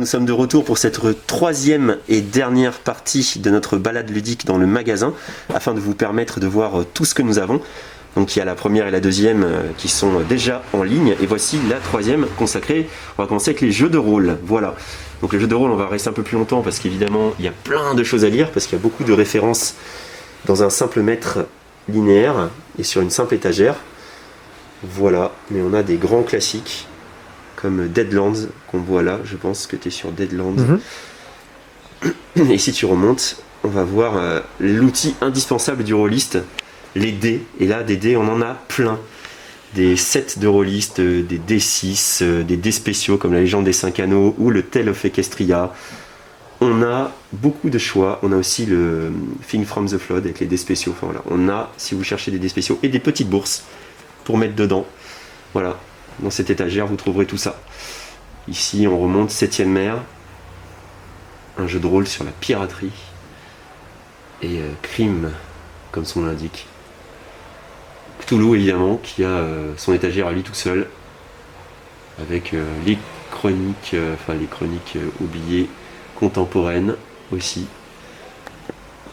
nous sommes de retour pour cette troisième et dernière partie de notre balade ludique dans le magasin, afin de vous permettre de voir tout ce que nous avons. Donc il y a la première et la deuxième qui sont déjà en ligne, et voici la troisième consacrée. On va commencer avec les jeux de rôle. Voilà. Donc les jeux de rôle, on va rester un peu plus longtemps parce qu'évidemment il y a plein de choses à lire, parce qu'il y a beaucoup de références dans un simple mètre linéaire et sur une simple étagère. Voilà, mais on a des grands classiques comme Deadlands qu'on voit là. Je pense que tu es sur Deadlands. Et si tu remontes, on va voir l'outil indispensable du rôliste, les dés. Et là, des dés, on en a plein. Des sets de rôlistes, des D6, des dés spéciaux comme la légende des 5 anneaux ou le Tale of Equestria. On a beaucoup de choix. On a aussi le Thing from the Flood avec les dés spéciaux. Enfin voilà, on a, si vous cherchez des dés spéciaux, et des petites bourses pour mettre dedans. Voilà, dans cette étagère, vous trouverez tout ça. Ici, on remonte 7ème mer. Un jeu de rôle sur la piraterie. Et crime, comme son nom l'indique. Cthulhu, évidemment, qui a son étagère à lui tout seul. Avec les chroniques, les chroniques oubliées contemporaines aussi.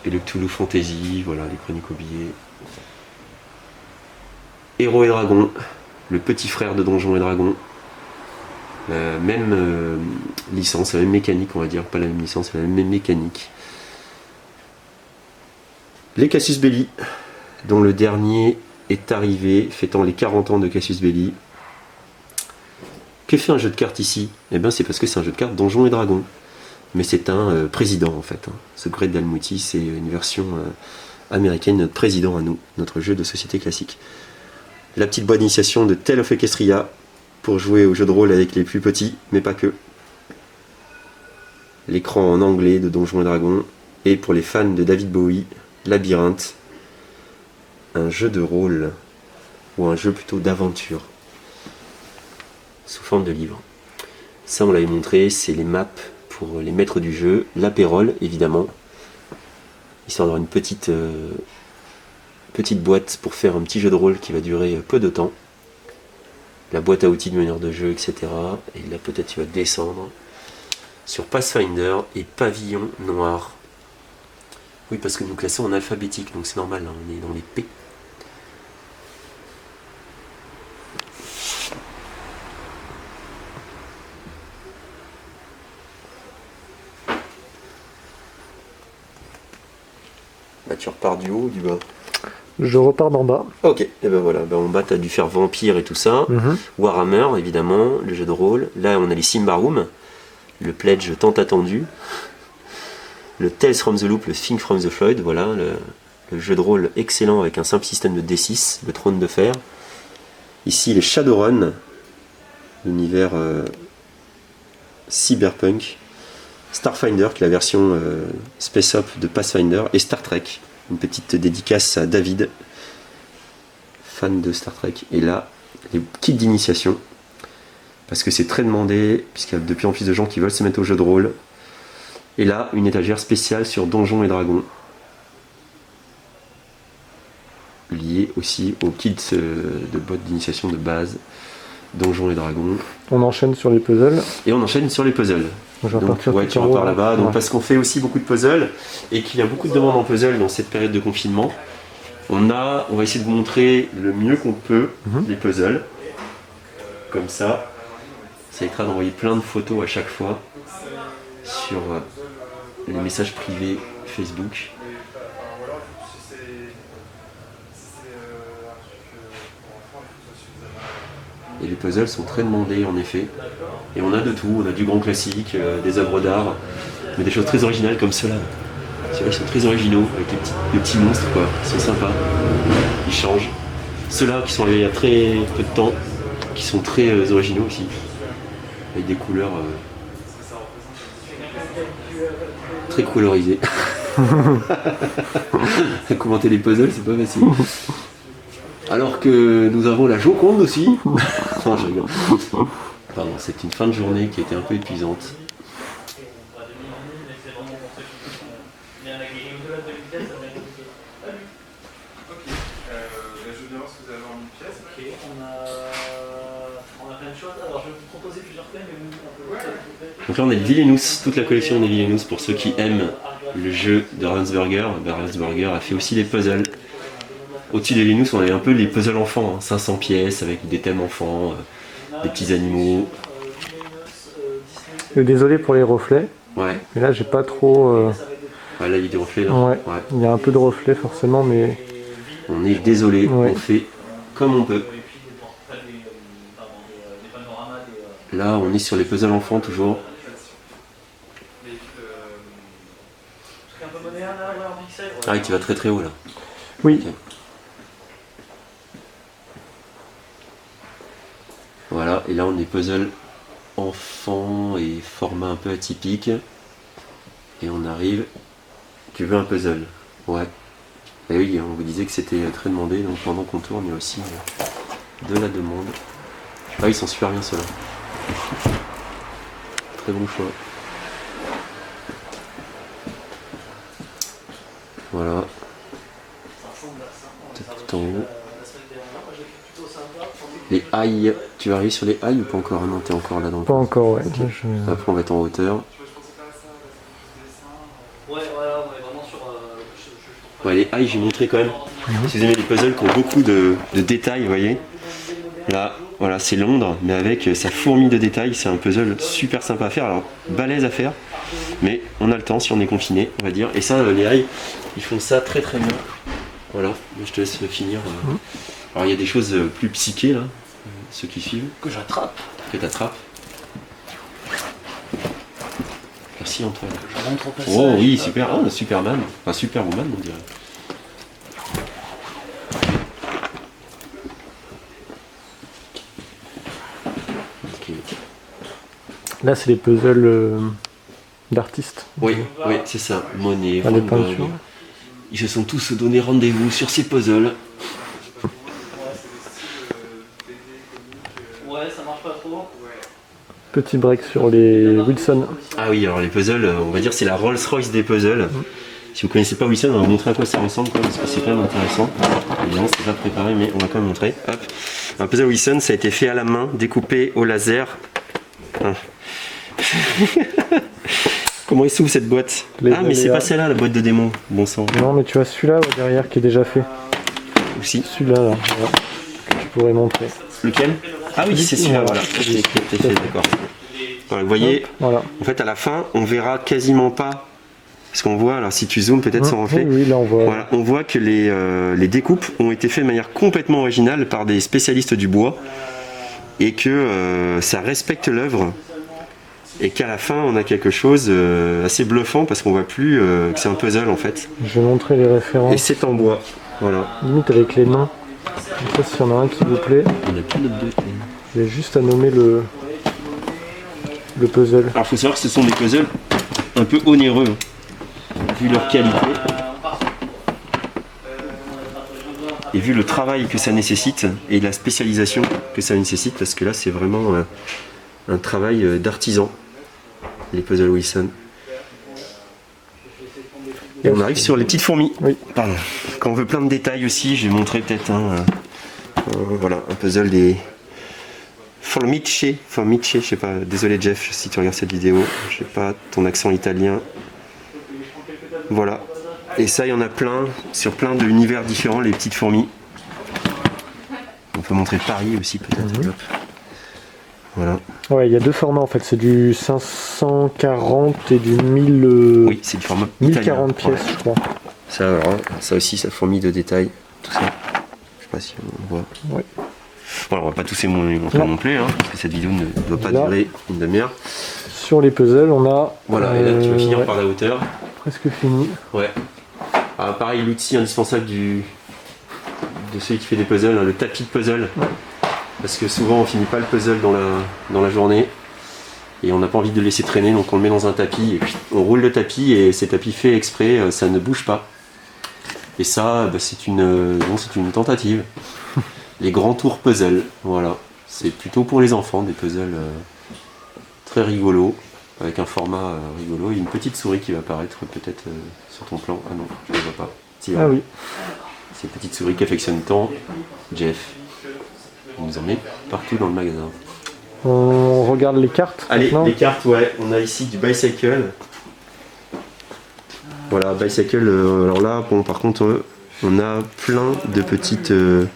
Et le Cthulhu Fantasy, voilà, les chroniques oubliées. Héros et Dragons, le petit frère de Donjons et Dragons. La même licence, la même mécanique, on va dire. Pas la même licence, la même mécanique. Les Casus Belli, dont le dernier est arrivé, fêtant les 40 ans de Casus Belli. Que fait un jeu de cartes ici? Eh bien, c'est parce que c'est un jeu de cartes Donjons et Dragons. Mais c'est un président, en fait. Ce Great Dalmouti, c'est une version américaine, notre président à nous, notre jeu de société classique. La petite boîte d'initiation de Tale of Equestria pour jouer au jeu de rôle avec les plus petits, mais pas que. L'écran en anglais de Donjons et Dragons. Et pour les fans de David Bowie, Labyrinthe, un jeu de rôle, ou un jeu plutôt d'aventure, sous forme de livre. Ça, on l'avait montré, c'est les maps pour les maîtres du jeu, l'apérole, évidemment, histoire d'avoir une petite boîte pour faire un petit jeu de rôle qui va durer peu de temps. La boîte à outils de meneur de jeu, etc. Et là, peut-être tu vas descendre sur Pathfinder et Pavillon Noir. Oui, parce que nous classons en alphabétique, donc c'est normal, hein, on est dans les P. Bah, tu repars du haut ou du bas? Je repars d'en bas. Ok, et ben voilà, en bas tu as dû faire Vampire et tout ça. Warhammer, évidemment, le jeu de rôle. Là, on a les Symbaroum, le pledge tant attendu. Le Tales from the Loop, le Thing from the Flood, voilà, le jeu de rôle excellent avec un simple système de D6, le trône de fer. Ici, les Shadowrun, l'univers cyberpunk. Starfinder, qui est la version Space Up de Pathfinder, et Star Trek. Une petite dédicace à David, fan de Star Trek. Et là, les kits d'initiation, parce que c'est très demandé, puisqu'il y a de plus en plus de gens qui veulent se mettre au jeu de rôle. Et là, une étagère spéciale sur Donjons et Dragons, liée aussi aux kits de boîtes d'initiation de base, Donjons et Dragons. On enchaîne sur les puzzles. Et on enchaîne sur les puzzles. Donc, ouais, tu repars là-bas. Donc, parce qu'on fait aussi beaucoup de puzzles et qu'il y a beaucoup de demandes en puzzle dans cette période de confinement, on va essayer de vous montrer le mieux qu'on peut les puzzles. Comme ça, ça évitera d'envoyer plein de photos à chaque fois sur les messages privés Facebook. Et les puzzles sont très demandés en effet. Et on a de tout, on a du grand classique, des œuvres d'art, mais des choses très originales comme ceux-là. Ceux-là ils sont très originaux, avec les petits monstres quoi, ils sont sympas, ils changent. Ceux-là qui sont arrivés il y a très peu de temps, qui sont très originaux aussi, avec des couleurs très colorisées. Commenter les puzzles, c'est pas facile. Alors que nous avons la Joconde aussi. Non, je rigole. Pardon, c'est une fin de journée qui a été un peu épuisante. Je vais voir ce que vous avez en une pièce. Ok, on a Donc là on a le Villainous, toute la collection des Villainous pour ceux qui aiment le jeu de Ravensburger. Ravensburger a fait aussi les puzzles. Au-dessus des Villainous on avait un peu les puzzles enfants, hein, 500 pièces avec des thèmes enfants, des petits animaux. Désolé pour les reflets, Ouais, mais là j'ai pas trop... ouais là il y a des reflets là. Ouais. Il y a un peu de reflets forcément, mais... On est désolé, Ouais. on fait comme on peut. Là on est sur les puzzles enfants toujours. Ah oui, tu vas très très haut là. Oui, Ok. Voilà, et là on est puzzle enfant et format un peu atypique. Et on arrive. Tu veux un puzzle? Ouais. Et oui, on vous disait que c'était très demandé, donc pendant qu'on tourne, il y a aussi de la demande. Ah, ils sont super bien ceux-là. Très bon choix. Voilà. Tout en haut. Les haies, tu vas arriver sur les haies ou pas encore? Non, t'es encore là dans le... pas encore, ouais. Après on va être en hauteur. Ouais, les haies, j'ai montré quand même. Si vous aimez les puzzles qui ont beaucoup de détails, vous voyez. Là, voilà, c'est Londres, mais avec sa fourmi de détails. C'est un puzzle super sympa à faire. Alors, balèze à faire, mais on a le temps si on est confiné, on va dire. Et ça, les haies, ils font ça très très bien. Voilà, je te laisse finir. Alors, il y a des choses plus psychées là, ceux qui suivent. Que j'attrape. Que t'attrapes. Merci Antoine. Je rentre au passage. Oh oui, super. Ah, Superman. Enfin, Superwoman, on dirait. Ok. Là c'est les puzzles d'artistes. Oui, oui, c'est ça. Monet, Ah, les Van Gogh. peintures. Ils se sont tous donné rendez-vous sur ces puzzles. Ouais, ça marche pas trop. Petit break sur les Wilson. Ah oui, alors les puzzles, on va dire c'est la Rolls-Royce des puzzles. Si vous connaissez pas Wilson, on va vous montrer à quoi ça ressemble quand même, parce que c'est quand même intéressant. Évidemment, c'est pas préparé, mais on va quand même montrer. Hop. Un puzzle Wilson, ça a été fait à la main, découpé au laser. Ah. Comment il s'ouvre cette boîte? Ah, mais c'est pas celle-là, la boîte de démon. Bon sang. Non, mais tu as celui-là derrière qui est déjà fait. Aussi. Celui-là, là, voilà. Je pourrais montrer. Lequel? Ah oui, c'est celui-là, voilà. Tout à fait, d'accord. Voilà, vous voyez, Voilà. en fait, à la fin, on verra quasiment pas. Parce qu'on voit, alors si tu zoomes peut-être sans reflet, Oui, là on voit. voilà, on voit que les découpes ont été faites de manière complètement originale par des spécialistes du bois et que ça respecte l'œuvre et qu'à la fin on a quelque chose assez bluffant parce qu'on voit plus que c'est un puzzle en fait. Je vais montrer les Et références. c'est en bois, voilà. Limite avec les noms. Je sais pas s'il y en a un qui vous plaît. On a plus notre deux. J'ai juste à nommer le puzzle. Alors il faut savoir que ce sont des puzzles un peu onéreux, hein, vu leur qualité. Et vu le travail que ça nécessite et la spécialisation que ça nécessite, parce que là c'est vraiment un travail d'artisan, les puzzles Wilson. Et on arrive sur les petites fourmis. Oui. Pardon. Quand on veut plein de détails aussi, je vais montrer peut-être voilà, un puzzle des Formiche, je sais pas, désolé Jeff si tu regardes cette vidéo, je sais pas ton accent italien. Voilà. Et ça, il y en a plein, sur plein d'univers différents, les petites fourmis. On peut montrer Paris aussi peut-être. Hop. Voilà. Ouais, il y a deux formats en fait, c'est du 540 et du 1000, Oui, c'est du format italien. 1040 pièces, Ouais. je crois. Ça, alors, ça aussi, ça fourmille de détails, tout ça. Je sais pas si on voit. Ouais. Voilà, on va pas tous les montrer non plus, hein, parce que cette vidéo ne doit pas Là. durer une demi-heure. Sur les puzzles, on a. Voilà, et là tu vas finir ouais, par la hauteur. presque fini. Ouais. Ah, pareil, l'outil indispensable de celui qui fait des puzzles, hein, le tapis de puzzle. Parce que souvent on finit pas le puzzle dans la journée. Et on n'a pas envie de le laisser traîner, donc on le met dans un tapis et puis on roule le tapis et c'est tapis fait exprès, ça ne bouge pas. Et ça, bah, c'est une tentative. Les grands tours puzzle, voilà. C'est plutôt pour les enfants, des puzzles très rigolos, avec un format rigolo et une petite souris qui va apparaître peut-être sur ton plan. Ah non, je ne la vois pas. Si, Ah oui. c'est une petite souris qu'affectionne tant Jeff. Il nous en met partout dans le magasin. On regarde les cartes. Allez, maintenant. les cartes, ouais. On a ici du Bicycle. Voilà, Bicycle. Alors là, bon, par contre, on a plein de petites de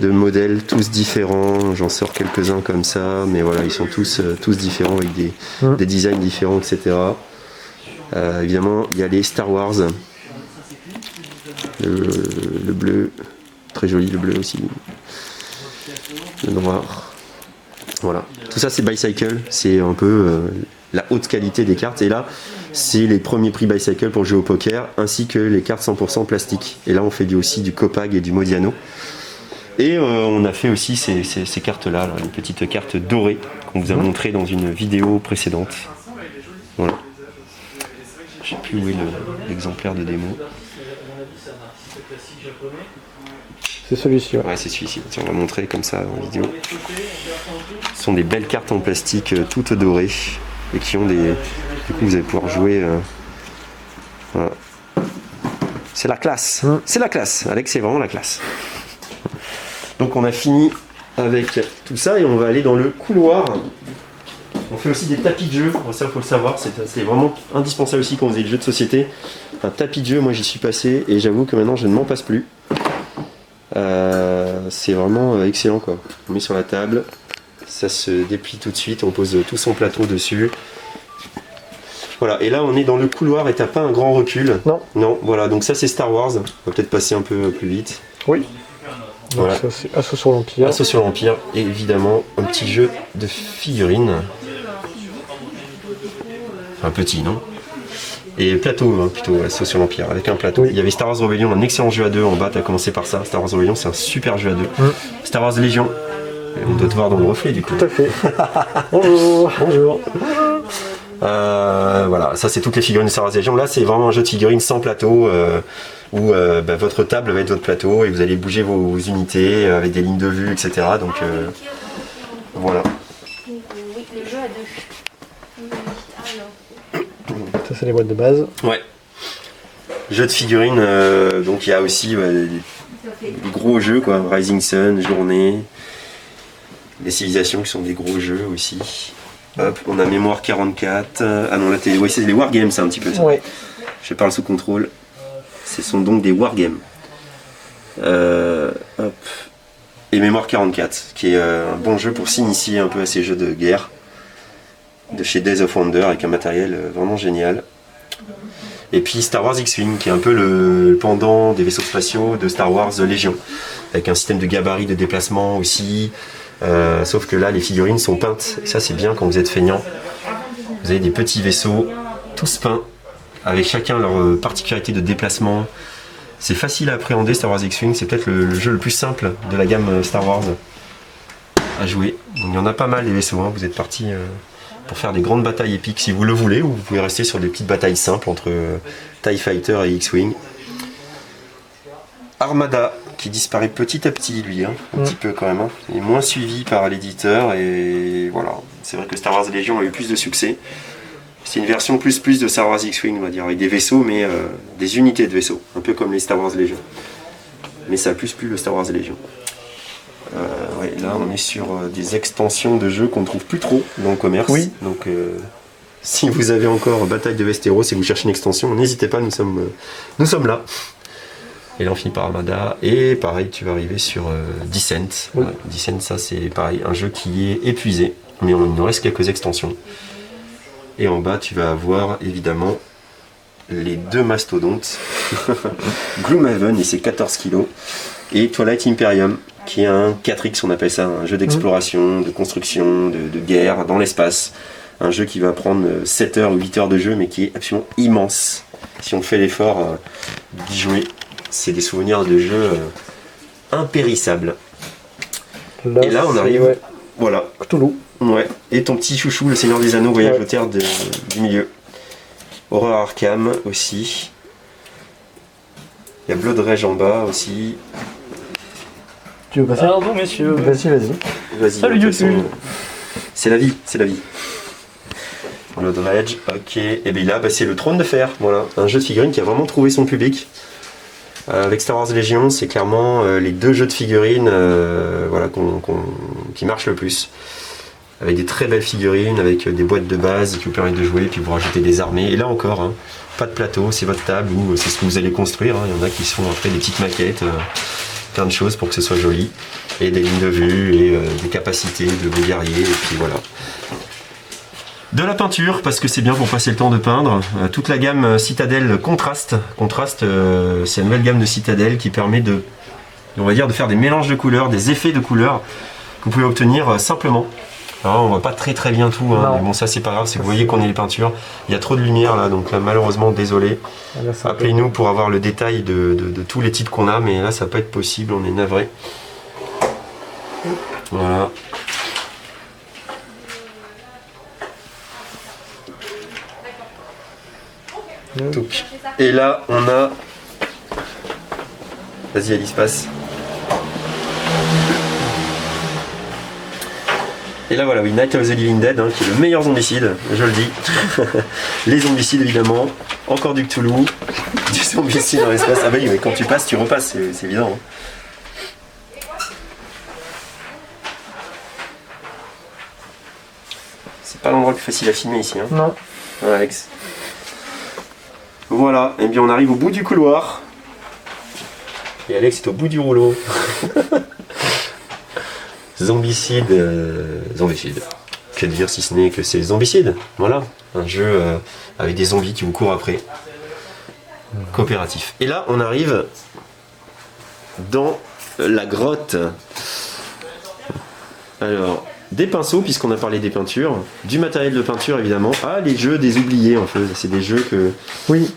modèles, tous différents. J'en sors quelques-uns comme ça, mais voilà, ils sont tous différents avec des designs différents, etc. Évidemment, il y a les Star Wars. Le bleu, très joli le bleu aussi. Le noir. Voilà, tout ça c'est Bicycle, c'est un peu la haute qualité des cartes. Et là, c'est les premiers prix Bicycle pour jouer au poker, ainsi que les cartes 100% plastique. Et là, on fait aussi du Copag et du Modiano. Et on a fait aussi ces cartes-là, les petites cartes dorées qu'on vous a montrées dans une vidéo précédente. Voilà. Je sais plus où est l'exemplaire de démo. C'est celui-ci, ouais. Ouais, c'est celui-ci. Tiens, on va montrer comme ça en vidéo. Ce sont des belles cartes en plastique toutes dorées et qui ont des. Du coup, vous allez pouvoir jouer. Voilà. C'est la classe. C'est la classe. Alex, c'est vraiment la classe. Donc, on a fini avec tout ça et on va aller dans le couloir. On fait aussi des tapis de jeu. Ça, il faut le savoir. C'est vraiment indispensable aussi quand vous avez des jeux de société. Un tapis de jeu, moi, j'y suis passé et j'avoue que maintenant, je ne m'en passe plus. C'est vraiment excellent quoi. On met sur la table, ça se déplie tout de suite, on pose tout son plateau dessus. Voilà, et là on est dans le couloir et t'as pas un grand recul. Non. Non, voilà, donc ça c'est Star Wars. On va peut-être passer un peu plus vite. Oui. Donc Voilà. ça c'est Assaut sur l'Empire. Assaut sur l'Empire, et évidemment un petit jeu de figurines. Un petit, non? Et plateau, hein, plutôt, Assaut sur l'Empire, avec un plateau. Oui. Il y avait Star Wars Rebellion, un excellent jeu à deux en bas, t'as commencé par ça. Star Wars Rebellion, c'est un super jeu à deux. Star Wars Légion, on doit te voir dans le reflet du coup. Tout à fait. Bonjour. Bonjour. Voilà, ça c'est toutes les figurines de Star Wars Légion. Là, c'est vraiment un jeu de figurines sans plateau, où votre table va être votre plateau et vous allez bouger vos unités avec des lignes de vue, etc. Donc voilà. Oui, le jeu à deux. Ça c'est les boîtes de base. Ouais. Jeu de figurines, donc il y a aussi des gros jeux quoi, Rising Sun, Journée, les civilisations qui sont des gros jeux aussi. Hop, on a Mémoire 44. Ah non là c'est les wargames, c'est un petit peu ça. Ouais. Je parle sous contrôle. Ce sont donc des wargames. Hop. Et Mémoire 44, qui est un bon jeu pour s'initier un peu à ces jeux de guerre. De chez Days of Wonder avec un matériel vraiment génial. Et puis Star Wars X-Wing qui est un peu le pendant des vaisseaux spatiaux de Star Wars Légion, avec un système de gabarit de déplacement aussi, sauf que là les figurines sont peintes, et ça c'est bien quand vous êtes feignant. Vous avez des petits vaisseaux tous peints, avec chacun leur particularité de déplacement. C'est facile à appréhender Star Wars X-Wing, c'est peut-être le jeu le plus simple de la gamme Star Wars à jouer. Donc, il y en a pas mal des vaisseaux, hein. Vous êtes partis pour faire des grandes batailles épiques si vous le voulez, ou vous pouvez rester sur des petites batailles simples entre TIE Fighter et X-Wing. Armada qui disparaît petit à petit lui, hein, un petit peu quand même, hein. Il est moins suivi par l'éditeur et voilà. C'est vrai que Star Wars Légion a eu plus de succès. C'est une version plus de Star Wars X-Wing, on va dire, avec des vaisseaux, mais des unités de vaisseaux, un peu comme les Star Wars Légion. Mais ça a plus le Star Wars Légion. Ouais, là on est sur des extensions de jeux qu'on ne trouve plus trop dans le commerce. Oui. Donc si vous avez encore Bataille de Westeros et vous cherchez une extension, n'hésitez pas, nous sommes là. Et là on finit par Armada, et pareil tu vas arriver sur Descent. Oui. Ouais, Descent, ça c'est pareil, un jeu qui est épuisé, mais il nous reste quelques extensions. Et en bas tu vas avoir évidemment les deux mastodontes, Gloomhaven et ses 14 kilos, et Twilight Imperium, qui est un 4X, on appelle ça, un jeu d'exploration, de construction, de guerre dans l'espace. Un jeu qui va prendre 7 heures ou 8 heures de jeu, mais qui est absolument immense. Si on fait l'effort d'y jouer, c'est des souvenirs de jeu impérissables. Là, Et là, on arrive, ouais. voilà. Cthulhu. Ouais. Et ton petit chouchou, le Seigneur des Anneaux, Voyage aux terres du milieu. Horror Arkham aussi. Il y a Blood Rage en bas aussi. Tu veux passer? Pardon, messieurs. Vas-y. Vas-y. Salut, de toute YouTube. façon, c'est la vie, c'est la vie. Blood Rage, ok. Et bien là, c'est le Trône de Fer. Voilà, un jeu de figurines qui a vraiment trouvé son public. Avec Star Wars Légion, c'est clairement les deux jeux de figurines voilà, qui marchent le plus. avec des très belles figurines, avec des boîtes de base qui vous permettent de jouer, puis vous rajoutez des armées. Et là encore, hein, pas de plateau, c'est votre table ou c'est ce que vous allez construire. Hein. Il y en a qui se font après des petites maquettes, plein de choses pour que ce soit joli. Et des lignes de vue et des capacités de vos guerriers, et puis voilà. De la peinture, parce que c'est bien pour passer le temps de peindre. Toute la gamme Citadel Contraste. Contraste, c'est la nouvelle gamme de Citadel qui permet de, on va dire, de faire des mélanges de couleurs, des effets de couleurs que vous pouvez obtenir simplement. Alors, on voit pas très bien tout, hein, mais bon, ça c'est pas grave, c'est que vous voyez qu'on est les peintures. Il y a trop de lumière là, donc là, malheureusement, désolé. Appelez-nous pour avoir le détail de tous les titres qu'on a, mais là ça va pas être possible, on est navré. Voilà. Touc. Et là, on a... Vas-y, Alice, passe. Et là, voilà, oui, Night of the Living Dead, hein, qui est le meilleur zombicide, je le dis. Les zombicides, évidemment. Encore du Cthulhu. Du zombicide dans l'espace. Ah bah oui, mais quand tu passes, tu repasses, c'est évident. Hein. C'est pas l'endroit le plus facile à filmer ici. Hein. Non. Ouais, Alex. Voilà, et bien on arrive au bout du couloir. Et Alex est au bout du rouleau. Zombicide. Zombicide. Que dire si ce n'est que c'est Zombicide. Voilà, un jeu avec des zombies qui vous courent après. Coopératif. Et là, on arrive dans la grotte. Alors, des pinceaux, puisqu'on a parlé des peintures, du matériel de peinture évidemment. Ah, les jeux des oubliés en fait, c'est des jeux que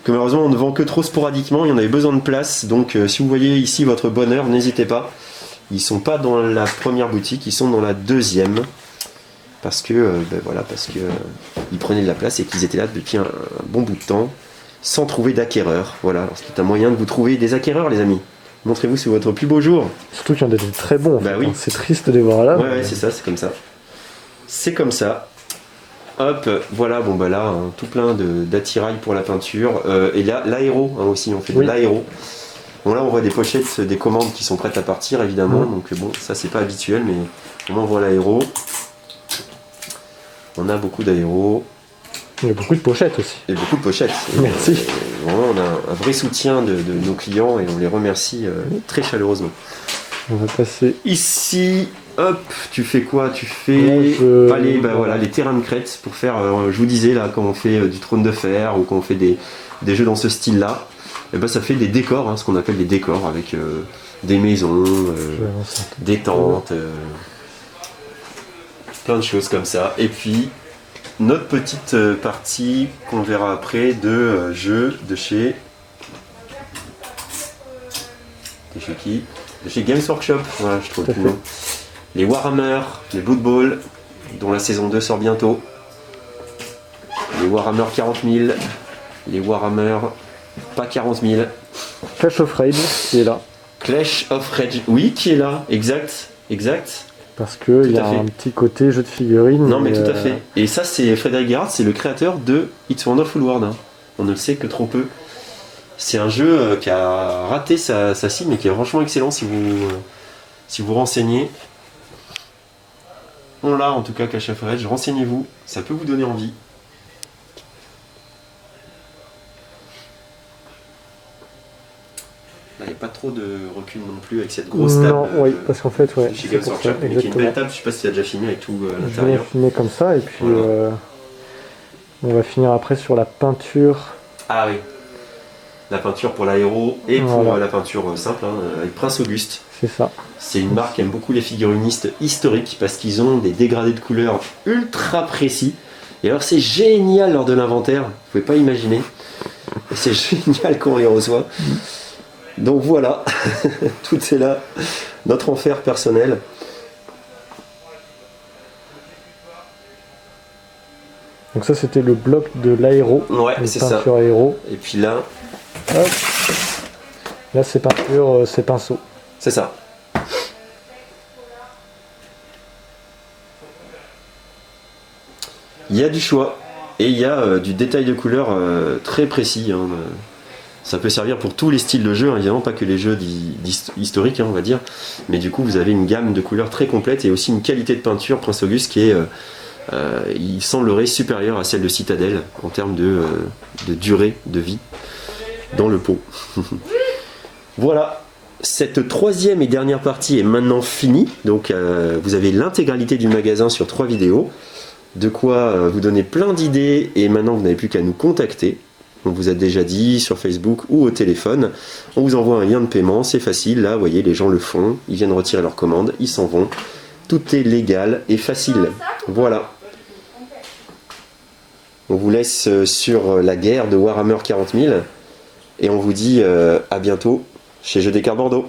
malheureusement on ne vend que trop sporadiquement, et on avait besoin de place, donc si vous voyez ici votre bonheur, n'hésitez pas. Ils sont pas dans la première boutique, ils sont dans la deuxième, parce que ils prenaient de la place et qu'ils étaient là depuis un bon bout de temps, sans trouver d'acquéreurs. Voilà, alors c'est un moyen de vous trouver des acquéreurs, les amis. Montrez-vous sur votre plus beau jour. Surtout qu'il y en a des très bons. En fait, oui. hein. C'est triste de les voir là. Ouais, c'est ça, c'est comme ça. C'est comme ça. Hop, voilà, bon bah là, hein, tout plein d'attirail pour la peinture. Et là, l'aéro hein, aussi, on fait de l'aéro. Bon là, on voit des pochettes, des commandes qui sont prêtes à partir, évidemment. Donc bon, ça c'est pas habituel, mais on voit l'aéro. On a beaucoup d'aéro. Il y a beaucoup de pochettes aussi. Et beaucoup de pochettes. Merci. Vraiment, on a un vrai soutien de nos clients et on les remercie très chaleureusement. On va passer ici. Hop, tu fais quoi? Tu fais... Ouais, Allez, bah voilà, les terrains de crête pour faire, je vous disais là, quand on fait du trône de fer ou quand on fait des jeux dans ce style-là, et ben ça fait des décors, hein, ce qu'on appelle des décors avec des maisons, des tentes, plein de choses comme ça. Et puis, notre petite partie qu'on verra après de jeux de chez... De chez qui? De chez Games Workshop, voilà, je trouve le nom. Les Warhammer, les Blood Bowl, dont la saison 2 sort bientôt. Les Warhammer 40 000, les Warhammer pas 40 000. Clash of Rage qui est là. Clash of Rage, oui, qui est là, exact. Parce qu'il y a un petit côté jeu de figurines. Non, mais tout à fait. Et ça, c'est Frédéric Gerhardt, c'est le créateur de It's a Wonderful World. Hein. On ne le sait que trop peu. C'est un jeu qui a raté sa cible, mais qui est franchement excellent si vous renseignez. On l'a en tout cas, Clash of Rage, renseignez-vous, ça peut vous donner envie. Là, il n'y a pas trop de recul non plus avec cette grosse table. Non, oui, parce qu'en fait, ouais. Chez Games Workshop, qui est une belle table, je ne sais pas si tu as déjà filmé avec tout l'intérieur. Je vais filmer comme ça, et puis voilà. On va finir après sur la peinture. Ah oui, la peinture pour l'aéro et pour la peinture simple, hein, avec Prince Auguste. C'est ça. C'est une marque qui aime beaucoup les figurinistes historiques parce qu'ils ont des dégradés de couleurs ultra précis. Et alors c'est génial lors de l'inventaire, vous pouvez pas imaginer. Et c'est génial quand on les reçoit. Donc voilà, tout est là, notre enfer personnel. Donc ça c'était le bloc de l'aéro. Ouais, c'est ça. Peinture aéro. Et puis là... Hop. Là c'est peinture, c'est pinceau. C'est ça. Il y a du choix et il y a du détail de couleur très précis. Hein. Ça peut servir pour tous les styles de jeu, hein, évidemment pas que les jeux historiques, hein, on va dire. Mais du coup, vous avez une gamme de couleurs très complète et aussi une qualité de peinture, Prince Auguste, qui est, il semblerait supérieure à celle de Citadel en termes de durée de vie dans le pot. Voilà, cette troisième et dernière partie est maintenant finie. Donc vous avez l'intégralité du magasin sur 3 vidéos. De quoi vous donner plein d'idées et maintenant vous n'avez plus qu'à nous contacter. On vous a déjà dit sur Facebook ou au téléphone. On vous envoie un lien de paiement, c'est facile. Là, vous voyez, les gens le font. Ils viennent retirer leur commande, ils s'en vont. Tout est légal et facile. Voilà. On vous laisse sur la guerre de Warhammer 40 000 et on vous dit à bientôt chez Jeux des Cartes Bordeaux.